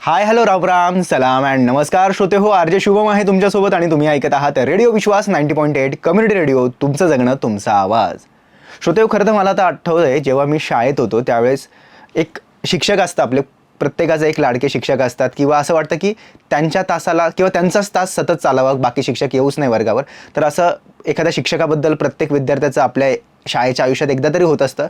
Hi hello Ram सलाम and नमस्कार श्रोते हो. आरजे शुभम आहे तुमच्यासोबत आणि तुम्ही ऐकत आहात रेडिओ विश्वास 90.8 कम्युनिटी रेडिओ, तुमचं जगणं तुमचा आवाज. श्रोते हो, खरं तर मला आता आठवतंय जेव्हा मी शाळेत होतो त्यावेळेस एक शिक्षक असतं आपले, प्रत्येकाचे एक लाडके शिक्षक असतात किंवा असं वाटतं की त्यांच्या तासाला किंवा त्यांचाच तास सतत चालावा, बाकी शिक्षक येऊच नाही वर्गावर. तर असं एखाद्या शिक्षकाबद्दल प्रत्येक विद्यार्थ्याचं आपल्या शाळेच्या आयुष्यात एकदा तरी होत असतं.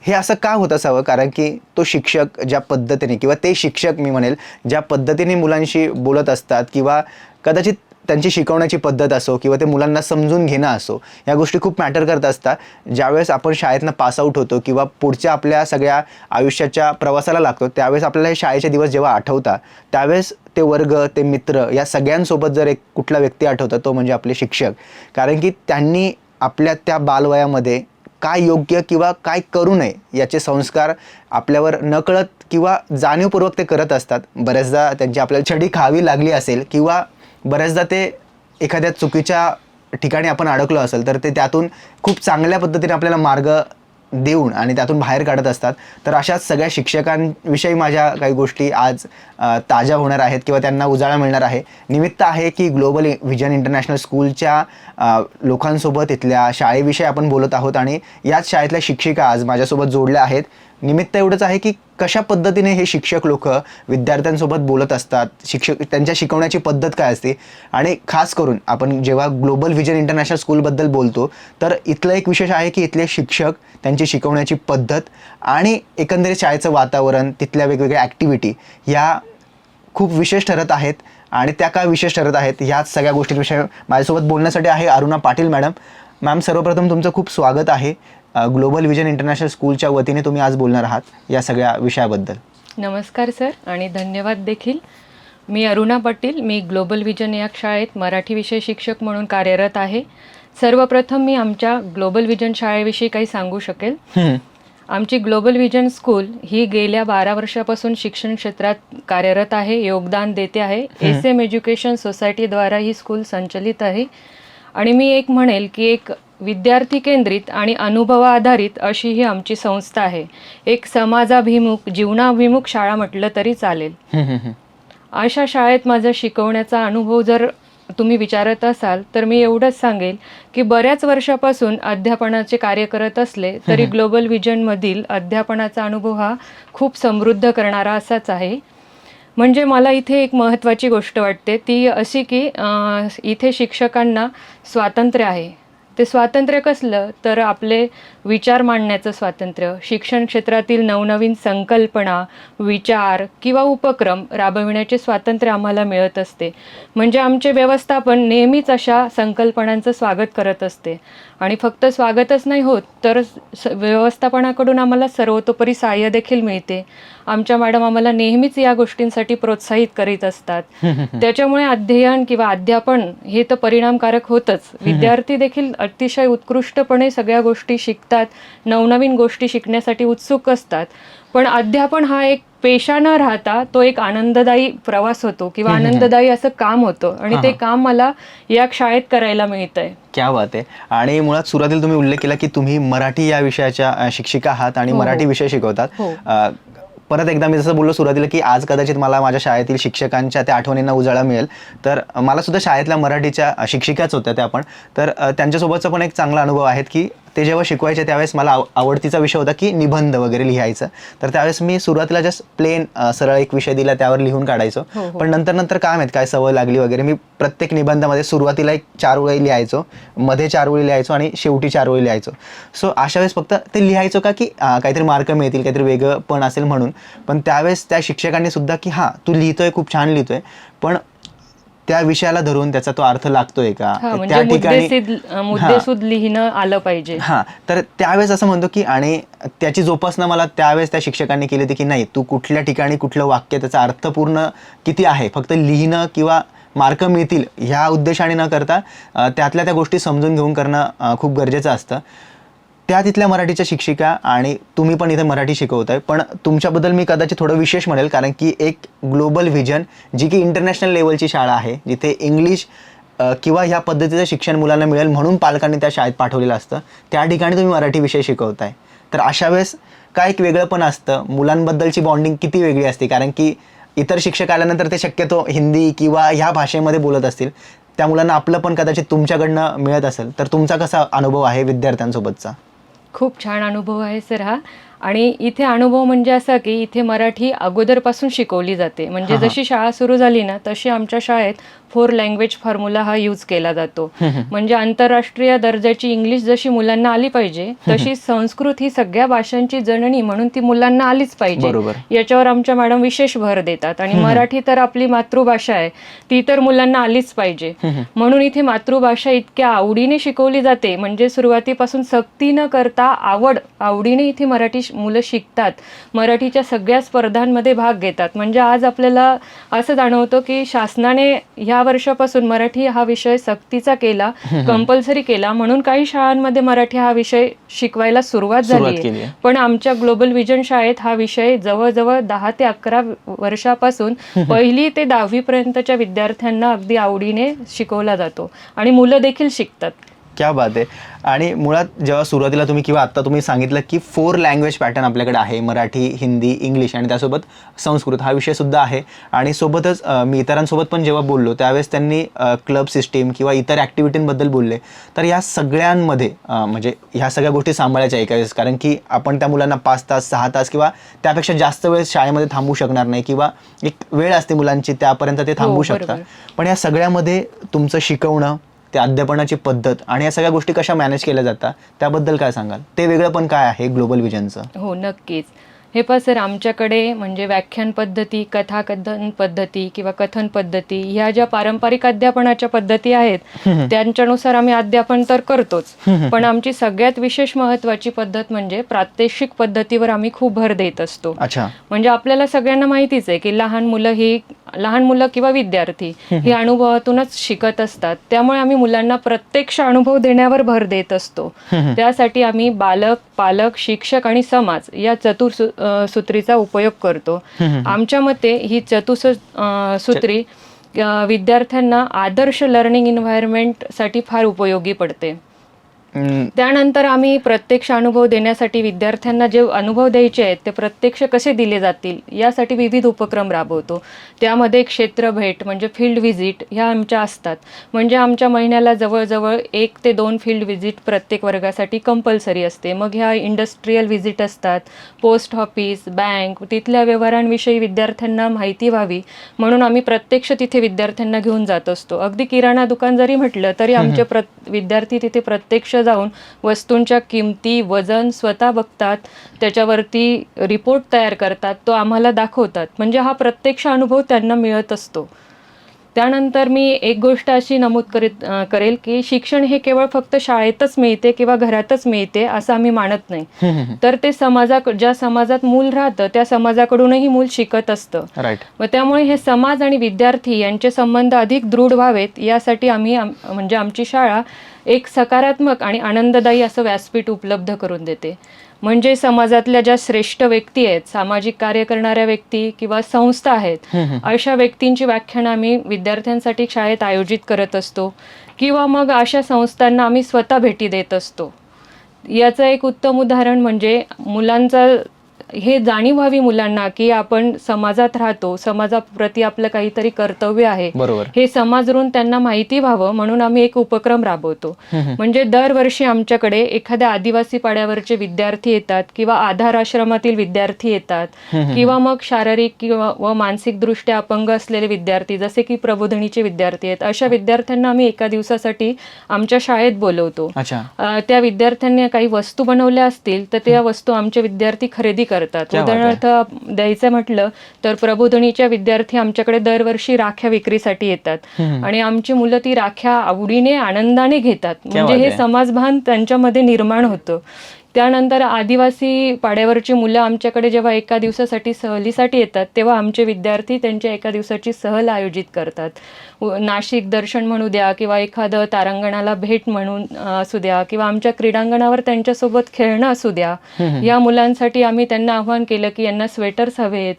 हे असं का होत असावं? कारण की तो शिक्षक ज्या पद्धतीने किंवा ते शिक्षक मी म्हणेल ज्या पद्धतीने मुलांशी बोलत असतात किंवा कदाचित त्यांची शिकवण्याची पद्धत असो किंवा ते मुलांना समजून घेणं असो, या गोष्टी खूप मॅटर करत असतात. ज्यावेळेस आपण शाळेतनं पासआउट होतो किंवा पुढच्या आपल्या सगळ्या आयुष्याच्या प्रवासाला लागतो त्यावेळेस आपल्याला हे शाळेचे दिवस जेव्हा आठवतात त्यावेळेस ते वर्ग, ते मित्र या सगळ्यांसोबत जर एक कुठला व्यक्ती आठवतो तो म्हणजे आपले शिक्षक. कारण की त्यांनी आपल्या त्या बालवयामध्ये काय योग्य किंवा काय करू नये याचे संस्कार आपल्यावर नकळत किंवा जाणीवपूर्वक ते करत असतात. बऱ्याचदा त्यांची आपल्याला छडी खावी लागली असेल किंवा बऱ्याचदा ते एखाद्या चुकीच्या ठिकाणी आपण अडकलो असेल तर ते त्यातून खूप चांगल्या पद्धतीने आपल्याला मार्ग देऊन आणि त्यातून बाहेर काढत असतात. तर अशाच सगळ्या शिक्षकांविषयी माझ्या काही गोष्टी आज ताज्या होणार आहेत किंवा त्यांना उजाळा मिळणार आहे. निमित्त आहे की ग्लोबल व्हिजन इंटरनॅशनल स्कूलच्या लोकांसोबत इथल्या शाळेविषयी आपण बोलत आहोत आणि याच शाळेतल्या शिक्षिका आज माझ्यासोबत जोडल्या आहेत. निमित्त एवढंच आहे की कशा पद्धतीने हे शिक्षक लोक विद्यार्थ्यांसोबत बोलत असतात, त्यांच्या शिकवण्याची पद्धत काय असते. आणि खास करून आपण जेव्हा ग्लोबल व्हिजन इंटरनॅशनल स्कूलबद्दल बोलतो तर इथलं एक विशेष आहे की इथले शिक्षक, त्यांची शिकवण्याची पद्धत आणि एकंदरीत शाळेचं वातावरण, तिथल्या वेगवेगळ्या ॲक्टिव्हिटी या खूप विशेष ठरत आहेत. आणि त्या का विशेष ठरत आहेत ह्याच सगळ्या गोष्टींविषयी माझ्यासोबत बोलण्यासाठी आहे अरुणा पाटील मॅडम. मॅम, सर्वप्रथम तुमचं खूप स्वागत आहे. ग्लोबल व्हिजन इंटरनॅशनल स्कूलच्या वतीने तुम्ही आज बोलणार आहात या सगळ्या विषयाबद्दल. नमस्कार सर आणि धन्यवाद देखील. मी अरुणा पाटील, मी ग्लोबल व्हिजन या शाळेत मराठी विषय शिक्षक म्हणून कार्यरत आहे. सर्वप्रथम मी आमच्या ग्लोबल व्हिजन शाळेविषयी काही सांगू शकेल. आमची ग्लोबल व्हिजन स्कूल ही गेल्या 12 वर्षापासून शिक्षण क्षेत्रात कार्यरत आहे, योगदान देते आहे. SM एज्युकेशन सोसायटीद्वारा ही स्कूल संचलित आहे. आणि मी एक म्हणेल की एक विद्यार्थी केंद्रित आणि अनुभवाधारित अशी ही आमची संस्था आहे. एक समाजाभिमुख, जीवनाभिमुख शाळा म्हटलं तरी चालेल. अशा शाळेत माझा शिकवण्याचा अनुभव जर तुम्ही विचारत असाल तर मी एवढंच सांगेल की बऱ्याच वर्षापासून अध्यापनाचे कार्य करत असले तरी ग्लोबल व्हिजनमधील अध्यापनाचा अनुभव हा खूप समृद्ध करणारा असाच आहे. म्हणजे मला इथे एक महत्त्वाची गोष्ट वाटते ती अशी की इथे शिक्षकांना स्वातंत्र्य आहे. ते स्वातंत्र्य कसलं तर आपले विचार मांडण्याचं स्वातंत्र्य, शिक्षण क्षेत्रातील नवनवीन संकल्पना, विचार किंवा उपक्रम राबविण्याचे स्वातंत्र्य आम्हाला मिळत असते. म्हणजे आमचे व्यवस्थापन नेहमीच अशा संकल्पनांचं स्वागत करत असते. आणि फक्त स्वागतच नाही होत तर व्यवस्थापनाकडून आम्हाला सर्वतोपरी सहाय्य देखील मिळते. आमच्या मॅडम आम्हाला नेहमीच या गोष्टींसाठी प्रोत्साहित करीत असतात. त्याच्यामुळे अध्ययन किंवा अध्यापन हे तर परिणामकारक होतच. विद्यार्थी देखील अतिशय उत्कृष्टपणे सगळ्या गोष्टी शिकतात, नवनवीन गोष्टी शिकण्यासाठी उत्सुक असतात. पण अध्यापन हा एक पेशा न राहता तो एक आनंददायी प्रवास होतो किंवा आनंददायी असं काम होतं आणि ते काम मला या शाळेत करायला मिळतंय. क्या बात आहे. आणि मुळात सुरुवातीला तुम्ही उल्लेख केला की तुम्ही मराठी या विषयाच्या शिक्षिका आहात आणि मराठी विषय शिकवतात. परत एकदा मी जसं बोललो सुरुवातीला की आज कदाचित मला माझ्या शाळेतील शिक्षकांच्या त्या आठवणींना उजाळा मिळेल. तर मला सुद्धा शाळेतल्या मराठीच्या शिक्षिकाच होत्या त्या पण. तर त्यांच्यासोबतचा पण एक चांगला अनुभव आहे की ते जेव्हा शिकवायचे त्यावेळेस मला आवडतीचा विषय होता की निबंध वगैरे लिहायचं. तर त्यावेळेस मी सुरुवातीला जस्ट प्लेन सरळ एक विषय दिला त्यावर लिहून काढायचो. पण नंतर काय माहित काय सवय लागली वगैरे मी प्रत्येक निबंधामध्ये सुरुवातीला एक 4 ओळी लिहायचो, मध्ये 4 ओळी लिहायचो आणि शेवटी 4 ओळी लिहायचो. सो अशा वेळेस फक्त ते लिहायचो का की काहीतरी मार्क मिळतील, काहीतरी वेगळं पण असेल म्हणून. पण त्यावेळेस त्या शिक्षकांनी सुद्धा की हां तू लिहितोय, खूप छान लिहितोय, पण त्या विषयाला धरून त्याचा तो अर्थ लागतोय का, त्या ठिकाणी मुद्देसूद लिहिणं आलं पाहिजे. तर त्यावेळेस असं म्हणतो की आणि त्याची जोपासना मला त्यावेळेस त्या शिक्षकांनी केली होती की नाही तू कुठल्या ठिकाणी कुठलं वाक्य त्याचा अर्थपूर्ण किती आहे फक्त लिहिणं किंवा मार्क मिळतील ह्या उद्देशाने न करता त्यातल्या त्या गोष्टी समजून घेऊन करणं खूप गरजेचं असतं. त्या तिथल्या मराठीच्या शिक्षिका आणि तुम्ही पण इथे मराठी शिकवताय. पण तुमच्याबद्दल मी कदाचित थोडं विशेष म्हणेल कारण की एक ग्लोबल व्हिजन जी की इंटरनॅशनल लेवलची शाळा आहे जिथे इंग्लिश किंवा ह्या पद्धतीचं शिक्षण मुलांना मिळेल म्हणून पालकांनी त्या शाळेत पाठवलेलं असतं, त्या ठिकाणी तुम्ही मराठी विषय शिकवताय. तर अशा वेळेस काय एक वेगळं पण असतं, मुलांबद्दलची बॉन्डिंग किती वेगळी असते कारण की इतर शिक्षक आल्यानंतर ते शक्यतो हिंदी किंवा ह्या भाषेमध्ये बोलत असतील, त्या मुलांना आपलं पण कदाचित तुमच्याकडनं मिळत असेल, तर तुमचा कसा अनुभव आहे विद्यार्थ्यांसोबतचा? खूप छान अनुभव आहे सर हा. आणि इथे अनुभव म्हणजे असा की इथे मराठी अगोदरपासून शिकवली जाते. म्हणजे जशी शाळा सुरू झाली ना तशी आमच्या शाळेत 4 लँग्वेज फॉर्म्युला हा यूज केला जातो. म्हणजे आंतरराष्ट्रीय दर्जाची इंग्लिश जशी मुलांना आली पाहिजे तशी संस्कृत ही सगळ्या भाषांची जननी म्हणून ती मुलांना आलीच पाहिजे, बरोबर. याच्यावर आमच्या मॅडम विशेष भर देतात. आणि मराठी तर आपली मातृभाषा आहे, ती तर मुलांना आलीच पाहिजे. म्हणून इथे मातृभाषा इतक्या आवडीने शिकवली जाते. म्हणजे सुरुवातीपासून सक्ती न करता आवडीने इथे मराठी मुलं शिकतात. मराठीच्या सगळ्या स्पर्धांमध्ये भाग घेतात. म्हणजे आज आपल्याला असं जाणवतं की शासनाने ह्या वर्षापासून मराठी हा विषय सक्तीचा केला, कंपल्सरी केला, म्हणून काही शाळांमध्ये मराठी हा विषय शिकवायला सुरुवात झाली केली आहे. आहे. पण आमच्या ग्लोबल विजन शाळेत हा विषय जवळजवळ 10 ते 11 वर्षापासून 1ली ते 10वी पर्यंतच्या विद्यार्थ्यांना अगदी आवडीने शिकवला जातो आणि मुलं देखील शिकतात. क्या बात आहे. आणि मुळात जेव्हा सुरुवातीला तुम्ही किंवा आत्ता तुम्ही सांगितलं की 4 लँग्वेज पॅटर्न आपल्याकडे आहे, मराठी, हिंदी, इंग्लिश आणि त्यासोबत संस्कृत हा विषयसुद्धा आहे. आणि सोबतच मी इतरांसोबत पण जेव्हा बोललो त्यावेळेस त्यांनी क्लब सिस्टीम किंवा इतर ॲक्टिव्हिटींबद्दल बोलले. तर या सगळ्यांमध्ये म्हणजे ह्या सगळ्या गोष्टी सांभाळायच्या एकावेळेस, कारण की आपण त्या मुलांना 5 तास 6 तास किंवा त्यापेक्षा जास्त वेळ शाळेमध्ये थांबू शकणार नाही, किंवा एक वेळ असते मुलांची त्यापर्यंत ते थांबू शकतात. बरोबर. पण या सगळ्यामध्ये तुमचं शिकवणं, त्या अध्यापनाची पद्धत आणि या सगळ्या गोष्टी कशा मॅनेज केल्या जातात त्याबद्दल काय सांगाल? ते वेगळं पण काय आहे ग्लोबल विजनचं? हो, नक्कीच. हे पहा सर, आमच्याकडे म्हणजे व्याख्यान पद्धती, कथाकथन पद्धती किंवा कथन पद्धती ह्या ज्या पारंपरिक अध्यापनाच्या पद्धती आहेत त्यांच्यानुसार आम्ही अध्यापन तर करतोच. पण आमची सगळ्यात विशेष महत्त्वाची पद्धत म्हणजे प्रात्यक्षिक पद्धतीवर आम्ही खूप भर देत असतो. अच्छा. म्हणजे आपल्याला सगळ्यांना माहितीच आहे की लहान मुलं किंवा विद्यार्थी ही अनुभवातूनच शिकत असतात. त्यामुळे आम्ही मुलांना प्रत्यक्ष अनुभव देण्यावर भर देत असतो. त्यासाठी आम्ही बालक, पालक, शिक्षक आणि समाज या सूत्रीचा उपयोग करतो. आमच्या मते ही सूत्री विद्यार्थ्यांना आदर्श लर्निंग एन्व्हायरमेंटसाठी फार उपयोगी पडते. त्यानंतर आम्ही प्रत्यक्ष अनुभव देण्यासाठी विद्यार्थ्यांना जे अनुभव द्यायचे आहेत ते प्रत्यक्ष कसे दिले जातील यासाठी विविध उपक्रम राबवतो. त्यामध्ये क्षेत्र भेट म्हणजे फील्ड व्हिजिट ह्या आमच्या असतात. म्हणजे आमच्या महिन्याला जवळजवळ 1 ते 2 फील्ड व्हिजिट प्रत्येक वर्गासाठी कंपल्सरी असते. मग ह्या इंडस्ट्रीयल व्हिजिट असतात, पोस्ट ऑफिस, बँक, तिथल्या व्यवहारांविषयी विद्यार्थ्यांना माहिती व्हावी म्हणून आम्ही प्रत्यक्ष तिथे विद्यार्थ्यांना घेऊन जात असतो. अगदी किराणा दुकान जरी म्हटलं तरी आमचे विद्यार्थी तिथे प्रत्यक्ष जाऊन वस्तूंच्या किमती, वजन स्वतः बघतात, त्याच्यावरती रिपोर्ट तयार करतात, तो आम्हाला दाखवतात. म्हणजे हा प्रत्यक्ष अनुभव त्यांना मिळत असतो. त्यानंतर मी एक गोष्ट अशी नमूद करेल की शिक्षण हे केवळ फक्त शाळेतच मिळते किंवा घरातच मिळते असं आम्ही मानत नाही. तर ते ज्या समाजात मूल राहतं त्या समाजाकडूनही मूल शिकत असतं. राईट. व त्यामुळे हे समाज आणि विद्यार्थी यांचे संबंध अधिक दृढ व्हावेत यासाठी आम्ही म्हणजे आमची शाळा एक सकारात्मक आणि आनंददायी असं व्यासपीठ उपलब्ध करून देते. म्हणजे समाजातल्या ज्या श्रेष्ठ व्यक्ती आहेत, सामाजिक कार्य करणाऱ्या व्यक्ती किंवा संस्था आहेत, अशा व्यक्तींची व्याख्यानं आम्ही विद्यार्थ्यांसाठी शाळेत आयोजित करत असतो किंवा मग अशा संस्थांना आम्ही स्वतः भेटी देत असतो. याचं एक उत्तम उदाहरण म्हणजे हे जाणीव व्हावी मुलांना की आपण समाजात राहतो, समाजाप्रती आपलं काहीतरी कर्तव्य आहे, बरोबर. हे समजून त्यांना माहिती व्हावं म्हणून आम्ही एक उपक्रम राबवतो. म्हणजे दरवर्षी आमच्याकडे एखाद्या आदिवासी पाड्यावरचे विद्यार्थी येतात किंवा आधार आश्रमातील विद्यार्थी येतात किंवा मग शारीरिक व मानसिकदृष्ट्या अपंग असलेले विद्यार्थी जसे की प्रबोधिनीचे विद्यार्थी आहेत, अशा विद्यार्थ्यांना आम्ही एका दिवसासाठी आमच्या शाळेत बोलवतो. त्या विद्यार्थ्यांनी काही वस्तू बनवल्या असतील तर त्या वस्तू आमचे विद्यार्थी खरेदी करतात. उदाहरणार्थ द्यायचं म्हटलं तर प्रबोधिनीच्या विद्यार्थी आमच्याकडे दरवर्षी राख्या विक्रीसाठी येतात आणि आमची मुलं ती राख्या आवडीने आनंदाने घेतात. म्हणजे हे समाजभान त्यांच्यामध्ये निर्माण होतं. त्यानंतर आदिवासी पाड्यावरची मुलं आमच्याकडे जेव्हा एका दिवसासाठी सहलीसाठी येतात तेव्हा आमचे विद्यार्थी त्यांच्या एका दिवसाची सहल आयोजित करतात. नाशिक दर्शन म्हणू द्या किंवा एखादं तारांगणाला भेट म्हणून असू द्या किंवा आमच्या क्रीडांगणावर त्यांच्यासोबत खेळणं असू द्या. या मुलांसाठी आम्ही त्यांना आव्हान केलं की यांना स्वेटर्स हवेत,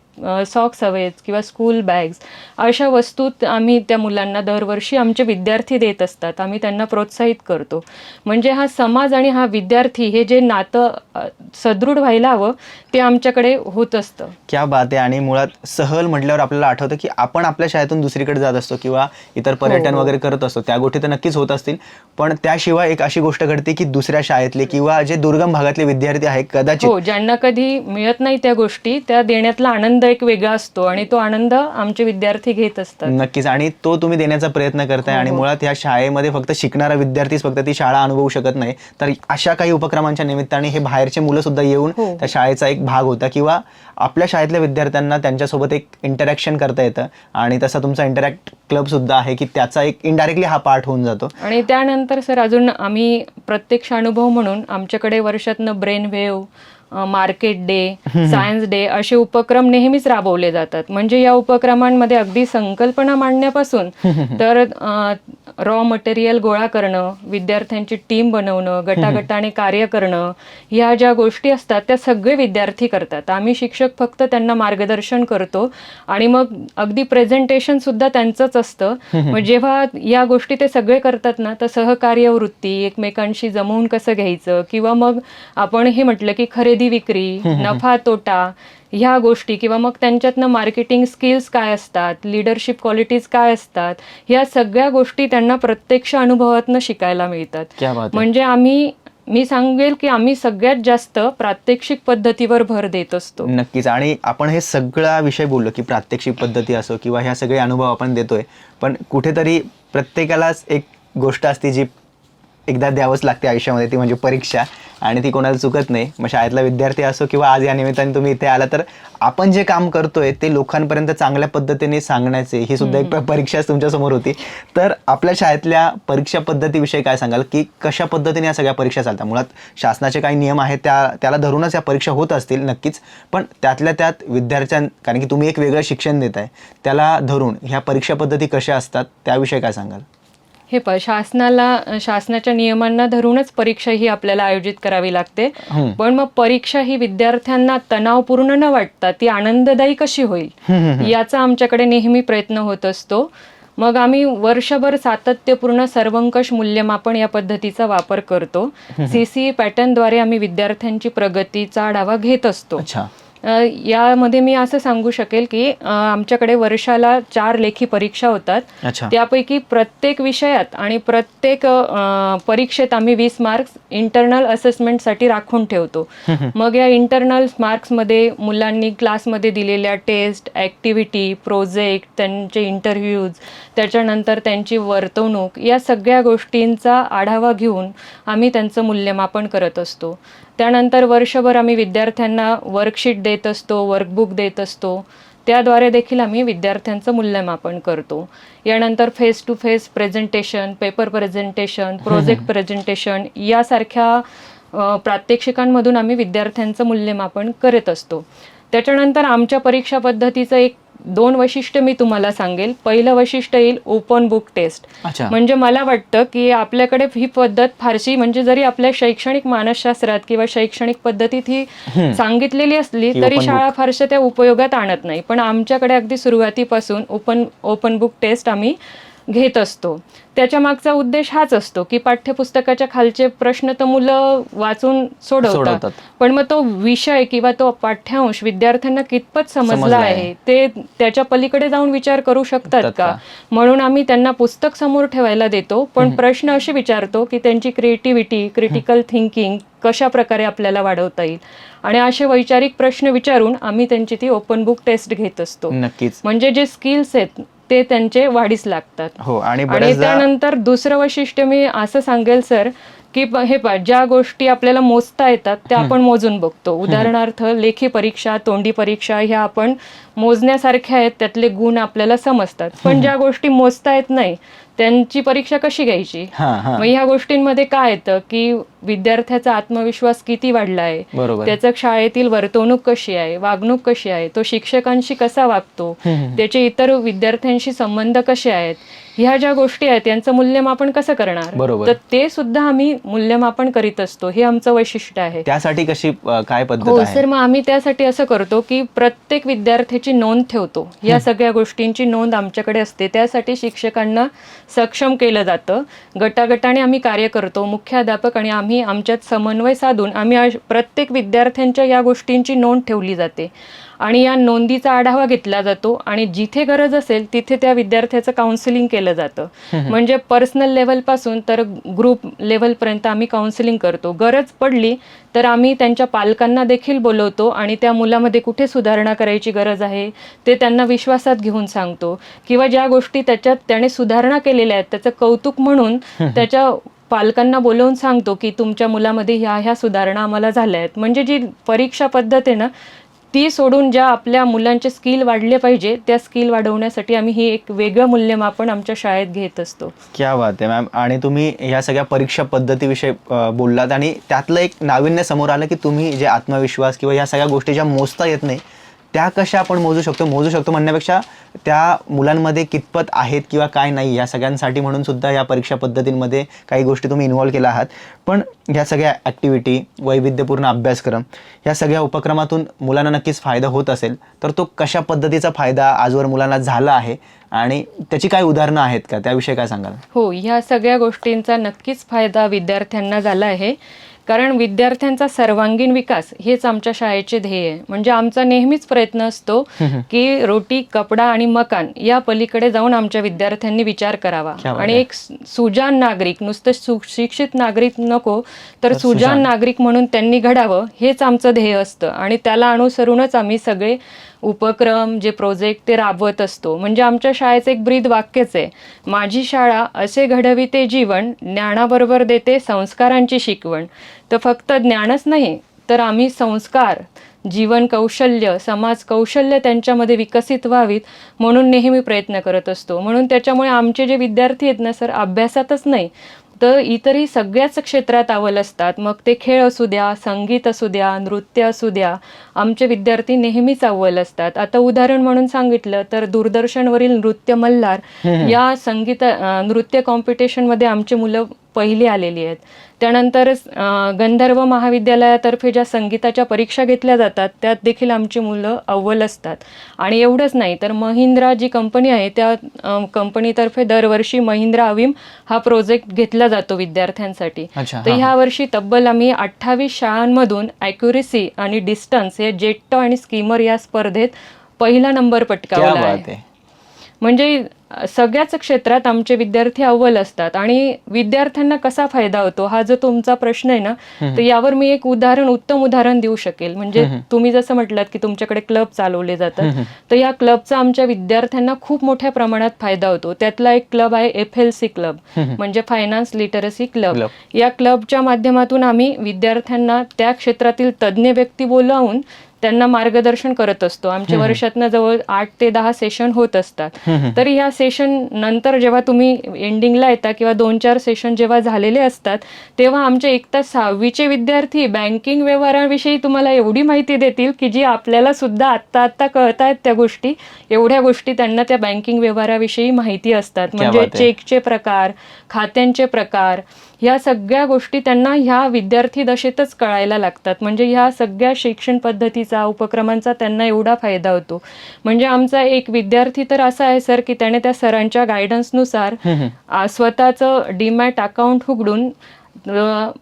सॉक्स हवेत किंवा स्कूल बॅग्स, अशा वस्तू आम्ही त्या मुलांना दरवर्षी आमचे विद्यार्थी देत असतात. आम्ही त्यांना प्रोत्साहित करतो. म्हणजे हा समाज आणि हा विद्यार्थी हे जे नातं सदृढ व्हायला हवं ते आमच्याकडे होत असतं. क्या बात आहे. आणि मुळात सहल म्हटल्यावर आपल्याला आठवतं की आपण आपल्या शाळेतून दुसरीकडे जात असतो किंवा इतर पर्यटन हो. वगैरे करत असतो. त्या गोष्टी तर नक्कीच होत असतील, पण त्याशिवाय एक अशी गोष्ट घडते की दुसऱ्या शाळेतले किंवा जे दुर्गम भागातले विद्यार्थी आहेत कदाचित हो, ज्यांना कधी मिळत नाही त्या गोष्टी, त्या देण्यातला आनंद एक वेगळा असतो आणि तो आनंद आमचे विद्यार्थी घेत असतात. नक्कीच, आणि तो तुम्ही देण्याचा प्रयत्न करताय. हो, आणि हो. मुळात ह्या शाळेमध्ये फक्त शिकणारा विद्यार्थीच फक्त ती शाळा अनुभवू शकत नाही, तर अशा काही उपक्रमांच्या निमित्ताने हे बाहेरचे मुलं सुद्धा येऊन हो. त्या शाळेचा एक भाग होता किंवा आपल्या शाळेतल्या विद्यार्थ्यांना त्यांच्यासोबत एक इंटरॅक्शन करता येतं. आणि तसा तुमचा इंटरॅक्ट क्लब सुद्धा आहे की त्याचा एक इनडायरेक्टली हा पार्ट होऊन जातो. आणि त्यानंतर सर अजून आम्ही प्रत्यक्ष अनुभव म्हणून आमच्याकडे वर्षातनं brain wave, market day, science day असे उपक्रम नेहमीच राबवले जातात. म्हणजे या उपक्रमांमध्ये अगदी संकल्पना मांडण्यापासून तर रॉ मटेरियल गोळा करणं, विद्यार्थ्यांची टीम बनवणं, गटागटाने कार्य करणं, ह्या ज्या गोष्टी असतात त्या सगळे विद्यार्थी करतात. आम्ही शिक्षक फक्त त्यांना मार्गदर्शन करतो आणि मग अगदी प्रेझेंटेशन सुद्धा त्यांचंच असतं. मग जेव्हा या गोष्टी ते सगळे करतात ना, तर सहकार्य वृत्ती, एकमेकांशी जमवून कसं घ्यायचं, किंवा मग आपण हे म्हटलं की खरेदी विक्री, नफा तोटा, ह्या गोष्टी, किंवा मग त्यांच्यातनं मार्केटिंग स्किल्स काय असतात, लिडरशिप क्वालिटीज काय असतात, ह्या सगळ्या गोष्टी त्यांना प्रत्यक्ष अनुभवातनं शिकायला मिळतात. क्या बात आहे. म्हणजे मी सांगेल की आम्ही सगळ्यात जास्त प्रात्यक्षिक पद्धतीवर भर देत असतो. नक्कीच. आणि आपण हे सगळा विषय बोललो की प्रात्यक्षिक पद्धती असो किंवा ह्या सगळे अनुभव आपण देतोय, पण कुठेतरी प्रत्येकालाच एक गोष्ट असते जी एकदा द्यावंच लागते आयुष्यामध्ये, ती म्हणजे परीक्षा. आणि ती कोणाला चुकत नाही. मग शाळेतला विद्यार्थी असो किंवा आज या निमित्ताने तुम्ही इथे आला, तर आपण जे काम करतोय ते लोकांपर्यंत चांगल्या पद्धतीने सांगण्याचे ही सुद्धा एक परीक्षाच तुमच्यासमोर होती. तर आपल्या शाळेतल्या परीक्षा पद्धतीविषयी काय सांगाल की कशा पद्धतीने या सगळ्या परीक्षा चालतात? मुळात शासनाचे काही नियम आहेत त्याला धरूनच या परीक्षा होत असतील नक्कीच, पण त्यातल्या त्यात कारण की तुम्ही एक वेगळं शिक्षण देताय, त्याला धरून ह्या परीक्षा पद्धती कशा असतात त्याविषयी काय सांगाल? हे शासनाच्या नियमांना धरूनच परीक्षा ही आपल्याला आयोजित करावी लागते. पण मग परीक्षा ही विद्यार्थ्यांना तणावपूर्ण न वाटता ती आनंददायी कशी होईल याचा आमच्याकडे नेहमी प्रयत्न होत असतो. मग आम्ही वर्षभर सातत्यपूर्ण सर्वंकष मूल्यमापन या पद्धतीचा वापर करतो. CCE पॅटर्नद्वारे आम्ही विद्यार्थ्यांची प्रगतीचा आढावा घेत असतो. अच्छा. यामध्ये मी असं सांगू शकेल की आमच्याकडे वर्षाला 4 लेखी परीक्षा होतात. अच्छा. त्यापैकी प्रत्येक विषयात आणि प्रत्येक परीक्षेत आम्ही 20 मार्क्स इंटरनल असेसमेंटसाठी राखून ठेवतो. मग या इंटरनल मार्क्समध्ये मुलांनी क्लासमध्ये दिलेल्या टेस्ट, ॲक्टिव्हिटी, प्रोजेक्ट, त्यांचे इंटरव्ह्यूज, त्याच्यानंतर त्यांची वर्तवणूक, या सगळ्या गोष्टींचा आढावा घेऊन आम्ही त्यांचं मूल्यमापन करत असतो. त्यानंतर वर्षभर आम्ही विद्यार्थ्यांना वर्कशीट देत असतो, वर्कबुक देत असतो. त्याद्वारे देखील आम्ही विद्यार्थ्यांचं मूल्यमापन करतो. यानंतर face to face presentation, paper presentation, project presentation यासारख्या प्रात्यक्षिकांमधून आम्ही विद्यार्थ्यांचं मूल्यमापन करत असतो. त्याच्यानंतर आमच्या परीक्षा पद्धतीचं 2 वैशिष्ट्य मी तुम्हाला सांगेल. पहिलं वैशिष्ट्य येईल ओपन बुक टेस्ट. अच्छा. म्हणजे मला वाटतं की आपल्याकडे ही पद्धत फारशी, म्हणजे जरी आपल्या शैक्षणिक मानसशास्त्रात किंवा शैक्षणिक पद्धतीत ही सांगितलेली असली की तरी open शाळा फारशा त्या उपयोगात आणत नाही. पण आमच्याकडे अगदी सुरुवातीपासून ओपन बुक टेस्ट आम्ही घेत असतो. त्याच्या मागचा उद्देश हाच असतो की पाठ्यपुस्तकाच्या खालचे प्रश्न तर मुलं वाचून सोडवतात, पण मग तो विषय किंवा तो पाठ्यांश विद्यार्थ्यांना कितपत समजला आहे ते त्याच्या पलीकडे जाऊन विचार करू शकतात का, म्हणून आम्ही त्यांना पुस्तक समोर ठेवायला देतो. पण प्रश्न असे विचारतो की त्यांची क्रिएटिव्हिटी, क्रिटिकल थिंकिंग कशा प्रकारे आपल्याला वाढवता येईल, आणि असे वैचारिक प्रश्न विचारून आम्ही त्यांची ती ओपन बुक टेस्ट घेत असतो. नक्कीच. म्हणजे जे स्किल्स आहेत ते त्यांचे वाढीस लागतात. हो. आणि त्यानंतर दुसरं वैशिष्ट्य मी असं सांगेल सर की ज्या गोष्टी आपल्याला मोजता येतात त्या आपण मोजून बघतो. उदाहरणार्थ लेखी परीक्षा, तोंडी परीक्षा ह्या आपण मोजण्यासारख्या आहेत, त्यातले गुण आपल्याला समजतात. पण ज्या गोष्टी मोजता येत नाही त्यांची परीक्षा कशी घ्यायची, मग ह्या गोष्टींमध्ये काय येतं की विद्यार्थ्याचा आत्मविश्वास किती वाढला आहे, त्याचं शाळेतील वर्तवणूक कशी आहे, वागणूक कशी आहे, तो शिक्षकांशी कसा वागतो, त्याचे इतर विद्यार्थ्यांशी संबंध कसे आहेत, ह्या ज्या गोष्टी आहेत यांचं मूल्यमापन कसं करणार, तर ते सुद्धा आम्ही मूल्यमापन करीत असतो. हे आमचं वैशिष्ट्य आहे. त्यासाठी कशी काय पद्धत हो आहे? सर, मग आम्ही त्यासाठी असं करतो की प्रत्येक विद्यार्थ्याची नोंद ठेवतो. या सगळ्या गोष्टींची नोंद आमच्याकडे असते. त्यासाठी शिक्षकांना सक्षम केलं जातं. गटागटाने आम्ही कार्य करतो. मुख्याध्यापक आणि आम्ही आमच्यात समन्वय साधून आम्ही प्रत्येक विद्यार्थ्यांच्या या गोष्टींची नोंद ठेवली जाते आणि या नोंदीचा आढावा घेतला जातो आणि जिथे गरज असेल तिथे त्या विद्यार्थ्याचं काउन्सिलिंग केलं जातं. म्हणजे पर्सनल लेवलपासून तर ग्रुप लेवलपर्यंत आम्ही काउन्सिलिंग करतो. गरज पडली तर आम्ही त्यांच्या पालकांना देखील बोलवतो आणि त्या मुलामध्ये कुठे सुधारणा करायची गरज आहे ते त्यांना विश्वासात घेऊन सांगतो किंवा ज्या गोष्टी त्याच्यात त्याने सुधारणा केलेल्या आहेत त्याचं कौतुक म्हणून त्याच्या पालकांना बोलवून सांगतो की तुमच्या मुलामध्ये ह्या सुधारणा आम्हाला झाल्या आहेत. म्हणजे जी परीक्षा पद्धत आहे ना ती सोडून ज्या आपल्या मुलांचे स्किल वाढले पाहिजे त्या स्किल वाढवण्यासाठी आम्ही ही एक वेगळं मूल्यमापन आमच्या शाळेत घेत असतो. क्या बात आहे मॅम. आणि तुम्ही ह्या सगळ्या परीक्षा पद्धतीविषयी बोललात आणि त्यातलं एक नाविन्य समोर आलं की तुम्ही जे आत्मविश्वास किंवा ह्या सगळ्या गोष्टी ज्या मोजता येत नाही त्या कशा आपण मोजू शकतो म्हणण्यापेक्षा त्या मुलांमध्ये कितपत आहेत किंवा काय नाही या सगळ्यांसाठी म्हणून सुद्धा या परीक्षा पद्धतींमध्ये काही गोष्टी तुम्ही इन्व्हॉल्व केल्या आहात. पण ह्या सगळ्या ॲक्टिव्हिटी, वैविध्यपूर्ण अभ्यासक्रम ह्या सगळ्या उपक्रमातून मुलांना नक्कीच फायदा होत असेल तर तो कशा पद्धतीचा फायदा आजवर मुलांना झाला आहे आणि त्याची काय उदाहरणं आहेत का, त्याविषयी काय सांगाल? हो, ह्या सगळ्या गोष्टींचा नक्कीच फायदा विद्यार्थ्यांना झाला आहे. कारण विद्यार्थ्यांचा सर्वांगीण विकास हेच आमच्या शाळेचे ध्येय आहे. म्हणजे आमचा नेहमीच प्रयत्न असतो की रोटी, कपडा आणि मकान या पलीकडे जाऊन आमच्या विद्यार्थ्यांनी विचार करावा आणि एक सुजाण नागरिक, नुसतं सुशिक्षित नागरिक नको तर सुजाण नागरिक म्हणून त्यांनी घडावं हेच आमचं ध्येय असतं आणि त्याला अनुसरूनच आम्ही सगळे उपक्रम जे प्रोजेक्ट ते राबवत असतो. म्हणजे आमच्या शाळेचं एक ब्रीद वाक्यच आहे, माझी शाळा असे घडविते जीवन, ज्ञानाबरोबर देते संस्कारांची शिकवण. तर फक्त ज्ञानच नाही तर आम्ही संस्कार, जीवन कौशल्य, समाज कौशल्य त्यांच्यामध्ये विकसित व्हावीत म्हणून नेहमी प्रयत्न करत असतो. म्हणून त्याच्यामुळे आमचे जे विद्यार्थी आहेत ना सर, अभ्यासातच नाही तर इतरही सगळ्याच क्षेत्रात अव्वल असतात. मग ते खेळ असू द्या, संगीत असू द्या, नृत्य असू द्या, आमचे विद्यार्थी नेहमीच अव्वल असतात. आता उदाहरण म्हणून सांगितलं तर दूरदर्शनवरील नृत्य मल्हार या नृत्य कॉम्पिटिशनमध्ये आमची मुलं पहिली आलेली आहेत. त्यानंतर गंधर्व महाविद्यालयातर्फे ज्या संगीताच्या परीक्षा घेतल्या जातात त्यात देखील आमची मुलं अव्वल असतात. आणि एवढंच नाही तर महिंद्रा जी कंपनी आहे त्या कंपनीतर्फे दरवर्षी महिंद्रा अविम हा प्रोजेक्ट घेतला जातो विद्यार्थ्यांसाठी. तर ह्या वर्षी तब्बल आम्ही 28 शाळांमधून ॲक्युरेसी आणि डिस्टन्स हे जेट्ट आणि स्कीमर या स्पर्धेत पहिला नंबर पटकावला आहे. म्हणजे सगळ्याच क्षेत्रात आमचे विद्यार्थी अव्वल असतात. आणि विद्यार्थ्यांना कसा फायदा होतो हा जो तुमचा प्रश्न आहे ना, तर यावर मी एक उत्तम उदाहरण देऊ शकेल. म्हणजे तुम्ही जसं म्हटलात की तुमच्याकडे क्लब चालवले जातात, तर या क्लबचा आमच्या विद्यार्थ्यांना खूप मोठ्या प्रमाणात फायदा होतो. त्यातला एक क्लब आहे FLC क्लब, म्हणजे फायनान्स लिटरसी क्लब. या क्लबच्या माध्यमातून आम्ही विद्यार्थ्यांना त्या क्षेत्रातील तज्ज्ञ व्यक्ती बोलावून त्यांना मार्गदर्शन करत असतो. आमच्या वर्षातनं जवळ 8 ते 10 सेशन होत असतात. तर ह्या सेशन नंतर जेव्हा तुम्ही एंडिंगला येता किंवा 2-4 सेशन जेव्हा झालेले असतात तेव्हा आमचे एकतर 6वीचे विद्यार्थी बँकिंग व्यवहाराविषयी तुम्हाला एवढी माहिती देतील की जी आपल्याला सुद्धा आत्ता कळत आहेत त्या गोष्टी. एवढ्या गोष्टी त्यांना त्या बँकिंग व्यवहाराविषयी माहिती असतात. म्हणजे चेकचे प्रकार, खात्यांचे प्रकार, ह्या सगळ्या गोष्टी त्यांना ह्या विद्यार्थी दशेतच कळायला लागतात. म्हणजे ह्या सगळ्या शिक्षण पद्धतीचा, उपक्रमांचा त्यांना एवढा फायदा होतो. म्हणजे आमचा एक विद्यार्थी तर असा आहे सर की त्याने त्या सरांच्या गायडन्सनुसार स्वतःचं डीमॅट अकाउंट उघडून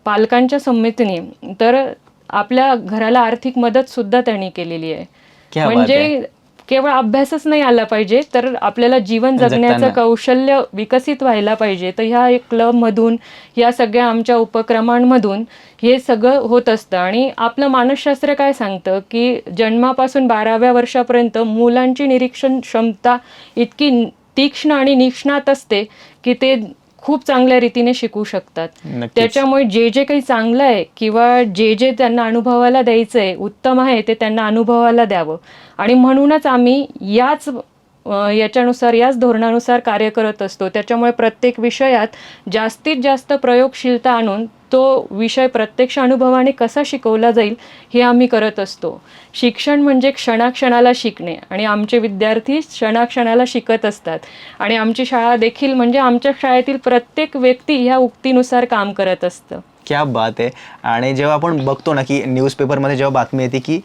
पालकांच्या संमतीने तर आपल्या घराला आर्थिक मदत सुद्धा त्यांनी केलेली आहे. म्हणजे केवळ अभ्यासच नाही आला पाहिजे तर आपल्याला जीवन जगण्याचं कौशल्य विकसित व्हायला पाहिजे. तर ह्या एक क्लबमधून, या सगळ्या आमच्या उपक्रमांमधून हे सगळं होत असतं. आणि आपलं मानसशास्त्र काय सांगतं की जन्मापासून 12व्या वर्षापर्यंत मुलांची निरीक्षण क्षमता इतकी तीक्ष्ण आणि निष्णात असते की ते खूप चांगल्या रीतीने शिकू शकतात. त्याच्यामुळे जे काही चांगलं आहे किंवा जे त्यांना अनुभवाला द्यायचं आहे, उत्तम आहे, ते त्यांना अनुभवाला द्यावं. आणि म्हणूनच आम्ही याच धोरणानुसार कार्य करत असतो. त्याच्यामुळे प्रत्येक विषयात जास्तीत जास्त प्रयोगशीलता आणून तो विषय प्रत्यक्ष अनुभवाने कसा शिकवला जाईल हे आम्ही करत असतो. शिक्षण म्हणजे क्षणाक्षणाला शिकणे आणि आमचे विद्यार्थी क्षणाक्षणाला शिकत असतात. आणि आमची शाळा देखील, म्हणजे आमच्या शाळेतील प्रत्येक व्यक्ती ह्या उक्तीनुसार काम करत असतं. क्या बात आहे. आणि जेव्हा आपण बघतो ना की न्यूजपेपरमध्ये जेव्हा बातमी येते की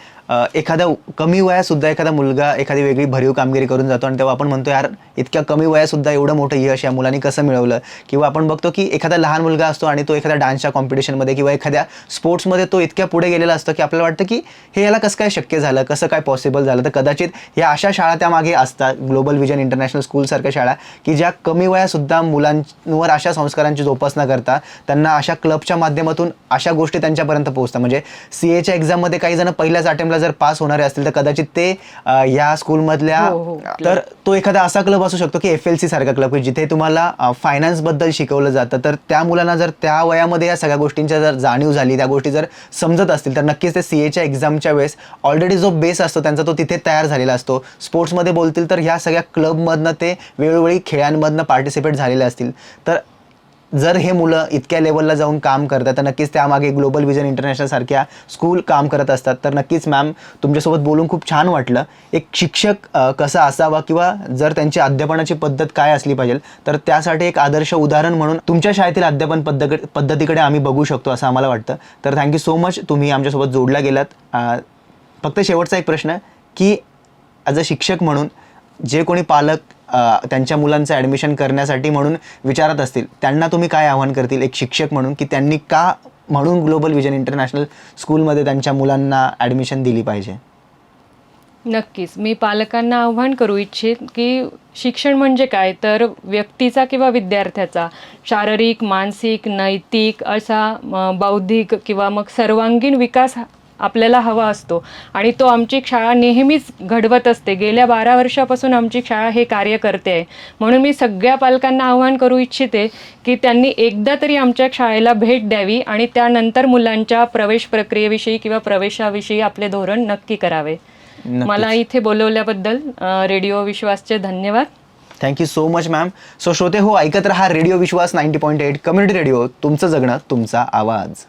एखादा कमी वयातसुद्धा एखादा मुलगा एखादी वेगळी भरीव कामगिरी करून जातो आणि तेव्हा आपण म्हणतो यार इतक्या कमी वयातसुद्धा एवढं मोठं यश या मुलांनी कसं मिळवलं. किंवा आपण बघतो की एखादा लहान मुलगा असतो आणि तो एखाद्या डान्सच्या कॉम्पिटिशनमध्ये किंवा एखाद्या स्पोर्ट्समध्ये तो इतक्या पुढे गेलेला असतो की आपल्याला वाटतं की हे याला कसं काय शक्य झालं, कसं काय पॉसिबल झालं. तर कदाचित या अशा शाळा त्यामागे असतात, ग्लोबल विजन इंटरनॅशनल स्कूलसारख्या शाळा की ज्या कमी वयातसुद्धा मुलांवर अशा संस्कारांची जोपासना करता, त्यांना अशा क्लबच्या माध्यमातून अशा गोष्टी त्यांच्यापर्यंत पोहोचतात. म्हणजे CAच्या एक्झाममध्ये काही जण पहिल्याच अटेम्प्टला जर पास होणारे असतील तर कदाचित ते या स्कूलमधल्या हो. तर तो एखादा असा क्लब असू शकतो की FLC सारखा क्लब की जिथे तुम्हाला फायनान्सबद्दल शिकवलं जातं. तर त्या मुलांना जर त्या वयामध्ये या सगळ्या गोष्टींच्या जर जाणीव झाली, त्या गोष्टी जर समजत असतील तर नक्कीच ते CAच्या एक्झामच्या वेळेस ऑलरेडी जो बेस असतो त्यांचा तो तिथे तयार झालेला असतो. स्पोर्ट्समध्ये बोलतील तर ह्या सगळ्या क्लबमधनं ते वेळोवेळी खेळांमधनं पार्टिसिपेट झालेले असतील. तर जर हे मुलं इतक्या लेवलला जाऊन काम करतात तर नक्कीच त्यामागे ग्लोबल विजन इंटरनॅशनल सारख्या स्कूल काम करत असतात. तर नक्कीच मॅम तुमच्यासोबत बोलून खूप छान वाटलं. एक शिक्षक कसा असावा किंवा जर त्यांची अध्यापनाची पद्धत काय असली पाहिजे तर त्यासाठी एक आदर्श उदाहरण म्हणून तुमच्या शाळेतील अध्यापन पद्धतीकडे आम्ही बघू शकतो असं आम्हाला वाटतं. तर थँक्यू सो मच, तुम्ही आमच्यासोबत जोडला गेलात. फक्त शेवटचा एक प्रश्न की ॲज अ शिक्षक म्हणून जे कोणी पालक त्यांच्या मुलांचं ॲडमिशन करण्यासाठी म्हणून विचारत असतील त्यांना तुम्ही काय आव्हान करतील एक शिक्षक म्हणून की त्यांनी का म्हणून ग्लोबल विजन इंटरनॅशनल स्कूलमध्ये त्यांच्या मुलांना ॲडमिशन दिली पाहिजे? नक्कीच मी पालकांना आव्हान करू इच्छित की शिक्षण म्हणजे काय तर व्यक्तीचा किंवा विद्यार्थ्याचा शारीरिक, मानसिक, नैतिक असा बौद्धिक किंवा मग सर्वांगीण विकास आपल्याला हवा असतो आणि तो आमची शाळा नेहमीच घडवत असते. गेल्या 12 वर्षापासून आमची शाळा हे कार्य करते आहे. म्हणून मी सगळ्या पालकांना आव्हान करू इच्छिते की त्यांनी एकदा तरी आमच्या शाळेला भेट द्यावी आणि त्यानंतर मुलांच्या प्रवेश प्रक्रियेविषयी किंवा प्रवेशाविषयी आपले धोरण नक्की करावे. मला इथे बोलवल्याबद्दल रेडिओ विश्वासचे धन्यवाद. Thank you so much ma'am. So श्रोते हो, ऐकत रहा रेडिओ विश्वास 90.8 कम्युनिटी रेडिओ, तुमचं जगणं तुमचा आवाज.